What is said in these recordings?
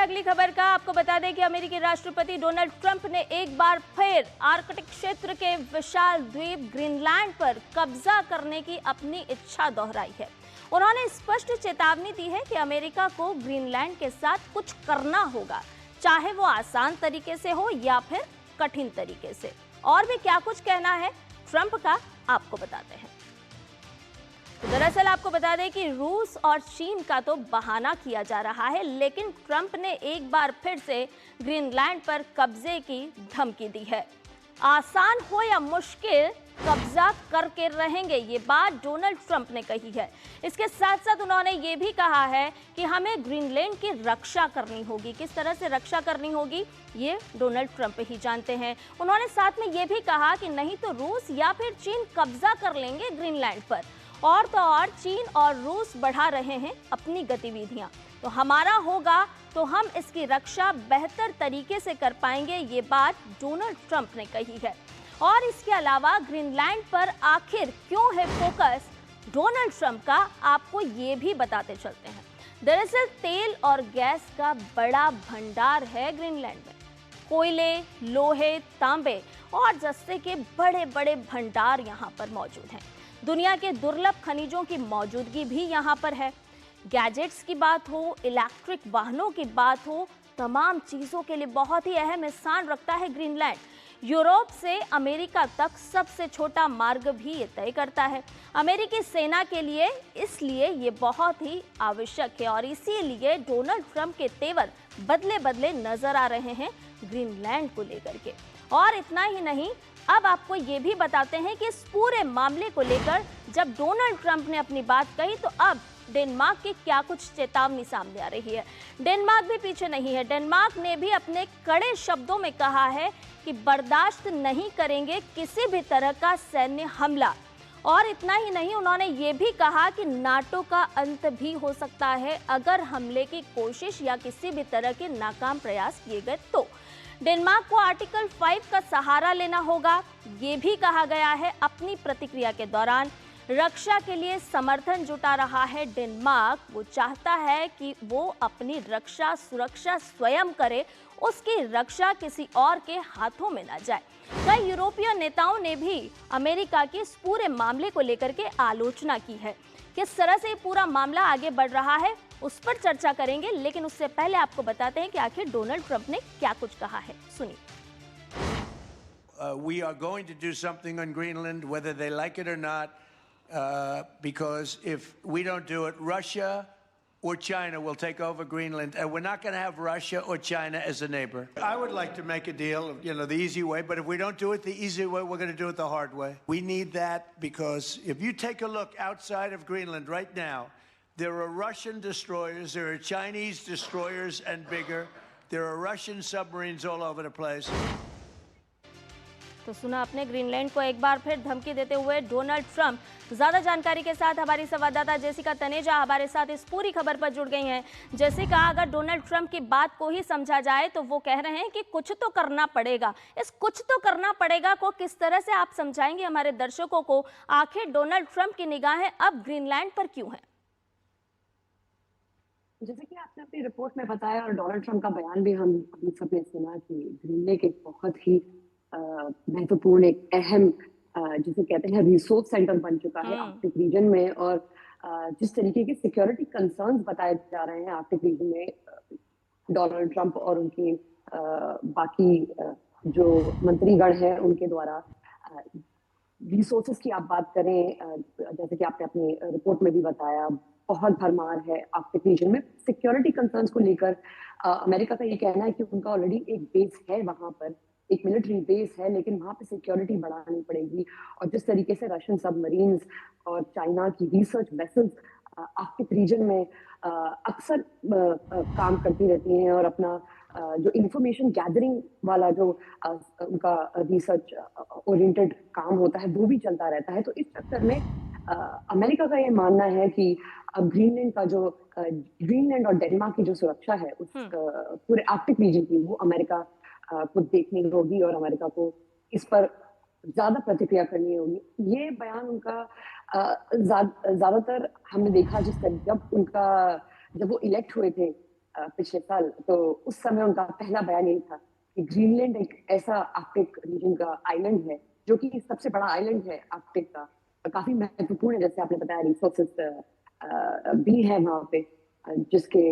अगली खबर का। आपको बता दें कि अमेरिकी राष्ट्रपति डोनाल्ड ट्रंप ने एक बार फिर आर्कटिक क्षेत्र के विशाल द्वीप ग्रीनलैंड पर कब्जा करने की अपनी इच्छा दोहराई है। उन्होंने स्पष्ट चेतावनी दी है कि अमेरिका को ग्रीनलैंड के साथ कुछ करना होगा, चाहे वो आसान तरीके से हो या फिर कठिन तरीके से। और भी क्या कुछ कहना है ट्रंप का, आपको बताते हैं। तो दरअसल आपको बता दें कि रूस और चीन का तो बहाना किया जा रहा है, लेकिन ट्रंप ने एक बार फिर से ग्रीनलैंड पर कब्जे की धमकी दी है। आसान हो या मुश्किल, कब्जा करके रहेंगे, ये बात डोनाल्ड ट्रंप ने कही है। इसके साथ साथ उन्होंने ये भी कहा है कि हमें ग्रीनलैंड की रक्षा करनी होगी। किस तरह से रक्षा करनी होगी, ये डोनाल्ड ट्रंप ही जानते हैं। उन्होंने साथ में ये भी कहा कि नहीं तो रूस या फिर चीन कब्जा कर लेंगे ग्रीनलैंड पर। और तो और चीन और रूस बढ़ा रहे हैं अपनी गतिविधियां, तो हमारा होगा तो हम इसकी रक्षा बेहतर तरीके से कर पाएंगे, ये बात डोनाल्ड ट्रंप ने कही है। और इसके अलावा ग्रीनलैंड पर आखिर क्यों है फोकस डोनाल्ड ट्रंप का, आपको ये भी बताते चलते हैं। दरअसल तेल और गैस का बड़ा भंडार है ग्रीनलैंड में। कोयले, लोहे, तांबे और जस्ते के बड़े बड़े भंडार यहाँ पर मौजूद हैं। दुनिया के दुर्लभ खनिजों की मौजूदगी भी यहाँ पर है। गैजेट्स की बात हो, इलेक्ट्रिक वाहनों की बात हो, तमाम चीज़ों के लिए बहुत ही अहम स्थान रखता है ग्रीनलैंड। यूरोप से अमेरिका तक सबसे छोटा मार्ग भी ये तय करता है अमेरिकी सेना के लिए, इसलिए ये बहुत ही आवश्यक है। और इसीलिए डोनाल्ड ट्रंप के तेवर बदले बदले नजर आ रहे हैं ग्रीनलैंड को लेकर के। और इतना ही नहीं, अब आपको ये भी बताते हैं कि इस पूरे मामले को लेकर जब डोनाल्ड ट्रंप ने अपनी बात कही, तो अब डेनमार्क की क्या कुछ चेतावनी सामने आ रही है। डेनमार्क भी पीछे नहीं है। डेनमार्क ने भी अपने कड़े शब्दों में कहा है कि बर्दाश्त नहीं करेंगे किसी भी तरह का सैन्य हमला। और इतना ही नहीं, उन्होंने ये भी कहा कि नाटो का अंत भी हो सकता है अगर हमले की कोशिश या किसी भी तरह के नाकाम प्रयास किए गए तो। डेनमार्क को आर्टिकल 5 का सहारा लेना होगा, ये भी कहा गया है। अपनी प्रतिक्रिया के दौरान रक्षा के लिए समर्थन जुटा रहा है डेनमार्क। वो चाहता है कि वो अपनी रक्षा सुरक्षा स्वयं करे, उसकी रक्षा किसी और के हाथों में ना जाए। कई यूरोपीय नेताओं ने भी अमेरिका के इस पूरे मामले को लेकर के आलोचना की है। किस तरह से पूरा मामला आगे बढ़ रहा है उस पर चर्चा करेंगे, लेकिन उससे पहले आपको बताते हैं कि आखिर डोनाल्ड ट्रंप ने क्या कुछ कहा है। सुनिए। We are going to do something on Greenland, whether they like it or not, because if we don't do it, Russia or China will take over Greenland, and we're not going to have Russia or China as a neighbor. I would like to make a deal, the easy way, but if we don't do it the easy way, we're going to do it the hard way. We need that because if you take a look outside of Greenland right now, there are Russian destroyers, there are Chinese destroyers and bigger, there are Russian submarines all over the place. तो सुना आपने Greenland को एक बार फिर धमकी देते हुए Donald Trump. ज्यादा जानकारी के साथ हमारी संवाददाता जेसिका तनेजा हमारे साथ इस पूरी खबर पर जुड़ गई हैं। जेसिका, अगर डोनाल्ड ट्रंप की बात को ही समझा जाए तो वो कह रहे हैं कि कुछ तो करना पड़ेगा। इस कुछ तो करना पड़ेगा को किस तरह से आप समझाएंगे हमारे दर्शकों को, आखिर डोनाल्ड ट्रंप की निगाहें अब ग्रीनलैंड पर क्यों हैं? जैसे कि आपने अपनी रिपोर्ट में बताया और डोनाल्ड ट्रंप का बयान भी हम सबने सुना कि ग्रीनलैंड एक बहुत ही महत्वपूर्ण, एक अहम जिसे कहते हैं रिसोर्स सेंटर बन चुका है आर्कटिक रीजन में। और जिस तरीके के सिक्योरिटी कंसर्न्स बताए जा रहे हैं आर्कटिक रीजन में, डोनाल्ड ट्रंप और उनके बाकी जो मंत्रीगण हैं उनके द्वारा, रिसोर्सेज की आप बात करें, जैसे कि आपने अपनी रिपोर्ट में भी बताया, बहुत भरमार है आर्कटिक रीजन में। सिक्योरिटी कंसर्न्स को लेकर अमेरिका का ये कहना है कि उनका ऑलरेडी एक बेस है वहां पर, एक मिलिट्री बेस है, लेकिन वहां पे सिक्योरिटी बढ़ानी पड़ेगी। और जिस तरीके से रशियन सबमरीन्स और चाइना की रिसर्च वेसल्स आर्कटिक रीजन में अक्सर काम करती रहती हैं और अपना जो इंफॉर्मेशन गैदरिंग वाला जो उनका रिसर्च ओरिएंटेड काम होता है वो भी चलता रहता है। तो इस चक्कर में अमेरिका का ये मानना है कि अब ग्रीनलैंड और डेनमार्क की जो सुरक्षा है उस पूरे आर्कटिक रीजन की, वो अमेरिका को देखनी होगी और अमेरिका को इस पर ज्यादा प्रतिक्रिया करनी होगी। ये बयान उनका ज्यादातर हमने देखा जब वो इलेक्ट हुए थे पिछले साल, तो उस समय उनका पहला बयान यही था कि ग्रीनलैंड एक ऐसा आर्कटिक रीजन का आइलैंड है जो कि सबसे बड़ा आइलैंड है आर्कटिक का, काफी महत्वपूर्ण है, जैसे आपने बताया रिसोर्सेस भी है वहाँ पे, जिसके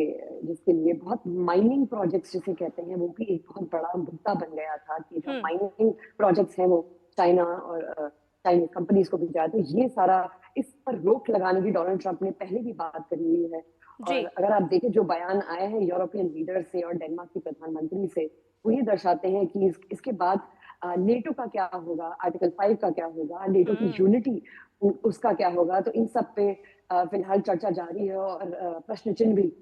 जिसके लिए बहुत माइनिंग प्रोजेक्ट्स जिसे कहते हैं वो भी एक बहुत बड़ा मुद्दा बन गया था कि जो माइनिंग प्रोजेक्ट्स हैं वो चाइना और चाइनीज कंपनीज को भी जाए, तो ये सारा इस पर रोक लगाने की डोनाल्ड ट्रंप ने पहले भी बात करी हुई है। जी। और अगर आप देखें जो बयान आए हैं यूरोपियन लीडर से और डेनमार्क के प्रधानमंत्री से, वो ये दर्शाते हैं कि इसके बाद नेटो का क्या होगा, आर्टिकल 5 का क्या होगा, नेटो की यूनिटी उसका क्या होगा, तो इन सब पे फिलहाल चर्चा जारी है और प्रश्न चिन्ह भी।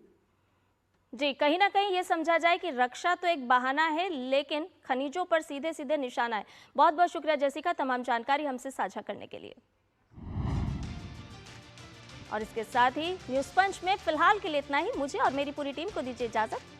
जी, कहीं ना कहीं ये समझा जाए कि रक्षा तो एक बहाना है, लेकिन खनिजों पर सीधे सीधे निशाना है। बहुत बहुत शुक्रिया जेसिका, तमाम जानकारी हमसे साझा करने के लिए। और इसके साथ ही न्यूज़ पंच में फिलहाल के लिए इतना ही। मुझे और मेरी पूरी टीम को दीजिए इजाजत।